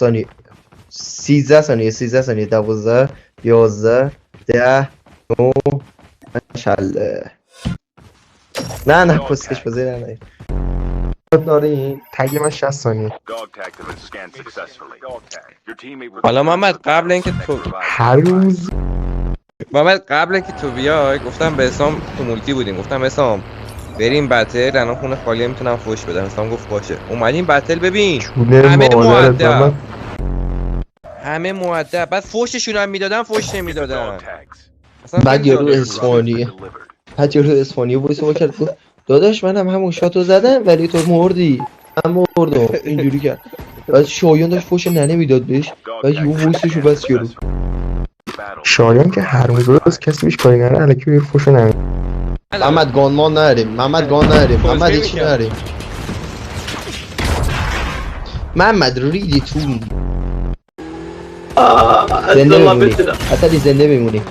ثانیه 13 ثانیه 12 11 10 9 ماشاءالله نه پستش بذاری نه داریم تگ من 60 ثانیه. حالا محمد قبل اینکه هر روز تو بیای گفتم به حسام تو مولتی بودیم، گفتم حسام بریم بتل الان خونه خالیه میتونم فوش بدم. حسام گفت باشه. اومدیم بتل ببین همه مؤدب بعد فوششون هم میدادن فوش نمیدادن. بعد یارو اسپانیا وایس ما کرد گفت داداش منم همون شاتو زدم ولی تو مردی. من مردم اینجوری کرد. بعد شایان داشت فوش ننه میداد بهش بعد یهو وایسشو بس یارو. شایان که هر روز کسی بیش کاری نره الکی بیر فوشو نمید. محمد گانمان نریم محمد هیچی نریم. محمد ریدی تو زنده بمونی.